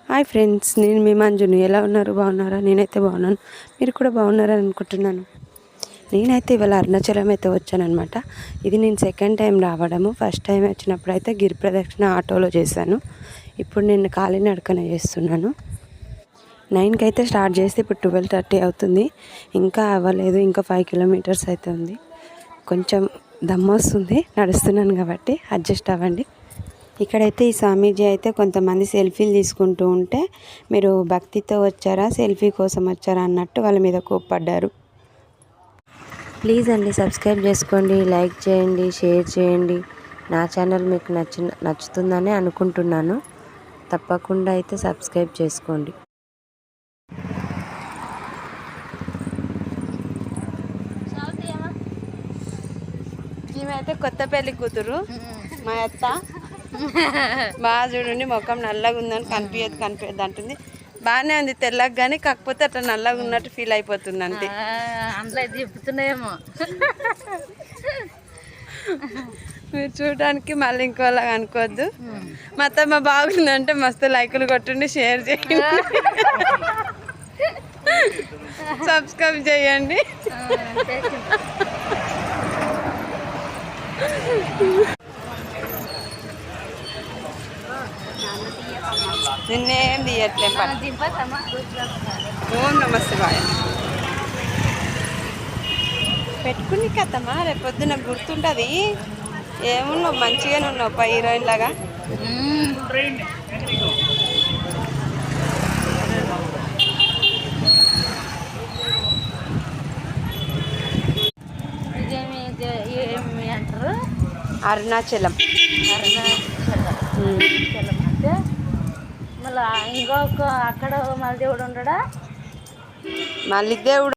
Hi friends, నేను మీ మంజుని. ఎలా ఉన్నారు? బాగున్నారా? నేనైతే బాగున్నాను. మీరు కూడా బాగున్నారని అనుకుంటున్నాను. నేనైతే ఇవాళ అరుణాచలం అయితే వచ్చానమాట. ఇది నేను సెకండ్ టైం రావడము. ఫస్ట్ టైం వచ్చినప్పుడు అయితే గిరి ప్రదక్షిణ ఆటోలో చేశాను. ఇప్పుడు నేను కాలినడకన చేస్తున్నాను. 9కి అయితే స్టార్ట్ చేస్తే ఇప్పుడు 12:30 అవుతుంది. ఇంకా అవ్వలేదు. ఇంకా 5 కిలోమీటర్స్ అయితే ఉంది. కొంచెం దమ్ము వస్తుంది నడుస్తున్నాను కాబట్టి అడ్జస్ట్ అవ్వండి. ఇక్కడైతే ఈ స్వామీజీ అయితే కొంతమంది సెల్ఫీలు తీసుకుంటూ ఉంటే మీరు భక్తితో వచ్చారా, సెల్ఫీ కోసం వచ్చారా అన్నట్టు వాళ్ళ మీద కోప్పడ్డారు. ప్లీజ్ అండి, సబ్స్క్రైబ్ చేసుకోండి, లైక్ చేయండి, షేర్ చేయండి. నా ఛానల్ మీకు నచ్చుతుందని అనుకుంటున్నాను. తప్పకుండా అయితే సబ్స్క్రైబ్ చేసుకోండి. ఈమె కొత్త పెళ్లి కూతురు మా అత్త. బాగా చూడండి, ముఖం నల్లగా ఉందని కనిపించదు అంటుంది. బాగానే ఉంది తెల్లగా, కానీ కాకపోతే అట్లా నల్లగా ఉన్నట్టు ఫీల్ అయిపోతుంది అంతే. అందులో చెప్తున్నాయేమో మీరు చూడడానికి మళ్ళీ ఇంకోలాగా అనుకోవద్దు. మా అత్తమ్మ బాగుందంటే మస్తు లైకులు కొట్టండి, షేర్ చేయండి, సబ్స్క్రైబ్ చేయండి. నిన్నేం తీయట్లే. ఓం నమస్తే పెట్టుకుని కథమ్మా, రేపు పొద్దున గుర్తుంటుంది. ఏమున్నావు, మంచిగానే ఉన్నావు హీరోయిన్ లాగా. ఏమి అంటారు? అరుణాచలం. అంటే మళ్ళీ ఇంకొక అక్కడ మళ్ళీ దేవుడు ఉండడా? మళ్ళీ దేవుడు